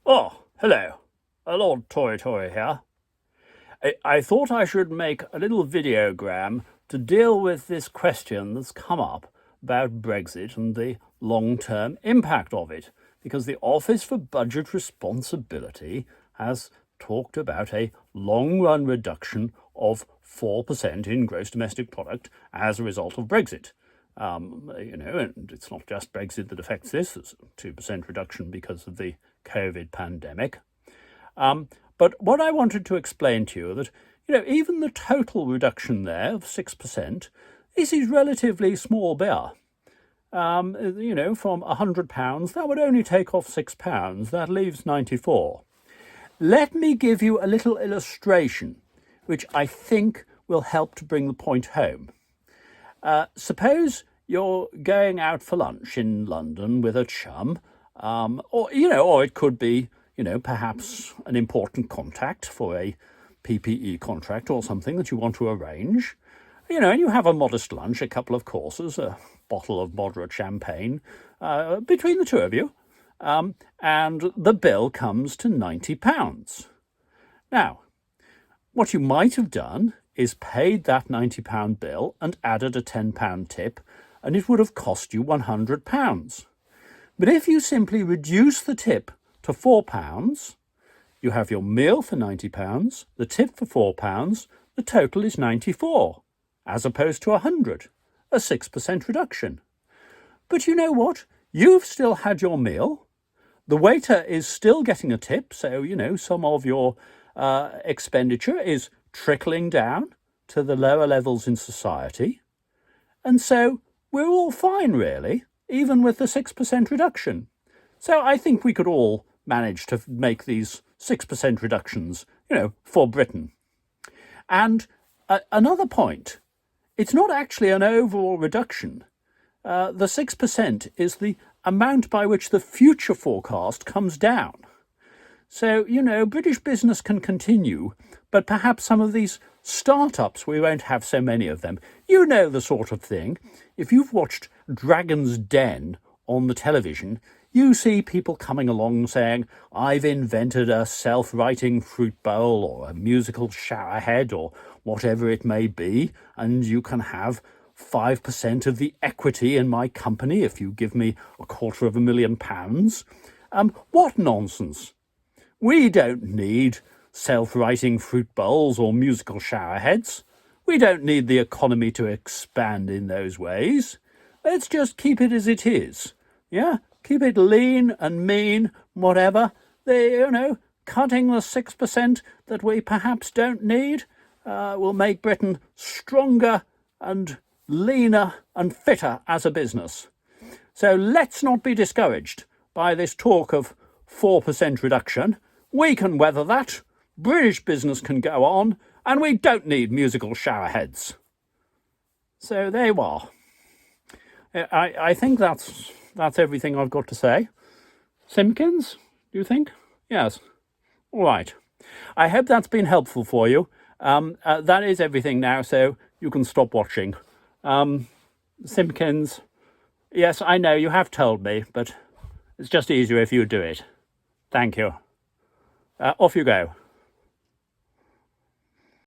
Oh, hello. Lord Toritori here. I thought I should make a little videogram to deal with this question that's come up about Brexit and the long-term impact of it, because the Office for Budget Responsibility has talked about a long-run reduction of 4% in gross domestic product as a result of Brexit. And it's not just Brexit that affects this. It's a 2% reduction because of the COVID pandemic. But what I wanted to explain to you that, even the total reduction there of 6%, this is relatively small beer. From £100, that would only take off £6. That leaves 94. Let me give you a little illustration, which I think will help to bring the point home. Suppose you're going out for lunch in London with a chum, or it could be, perhaps an important contact for a PPE contract or something that you want to arrange. And you have a modest lunch, a couple of courses, a bottle of moderate champagne between the two of you, and the bill comes to £90. Now, what you might have done is paid that £90 bill and added a £10 tip, and it would have cost you £100. But if you simply reduce the tip to £4, you have your meal for £90, the tip for £4, the total is 94, as opposed to 100, a 6% reduction. But you know what? You've still had your meal. The waiter is still getting a tip, so, some of your expenditure is trickling down to the lower levels in society. And so we're all fine, really, even with the 6% reduction. So I think we could all manage to make these 6% reductions, for Britain. And another point, it's not actually an overall reduction. The 6% is the amount by which the future forecast comes down. So, British business can continue, but perhaps some of these startups, we won't have so many of them. You know the sort of thing. If you've watched Dragon's Den on the television, you see people coming along saying, I've invented a self-writing fruit bowl or a musical showerhead or whatever it may be, and you can have 5% of the equity in my company if you give me £250,000. What nonsense! We don't need self-writing fruit bowls or musical showerheads. We don't need the economy to expand in those ways. Let's just keep it as it is. Yeah, keep it lean and mean, whatever. Cutting the 6% that we perhaps don't need will make Britain stronger and leaner and fitter as a business. So let's not be discouraged by this talk of 4% reduction. We can weather that. British business can go on, and we don't need musical showerheads. So there you are. I think that's everything I've got to say. Simpkins, do you think? Yes. All right. I hope that's been helpful for you. That is everything now, so you can stop watching. Simpkins, yes, I know you have told me, but it's just easier if you do it. Thank you. Off you go.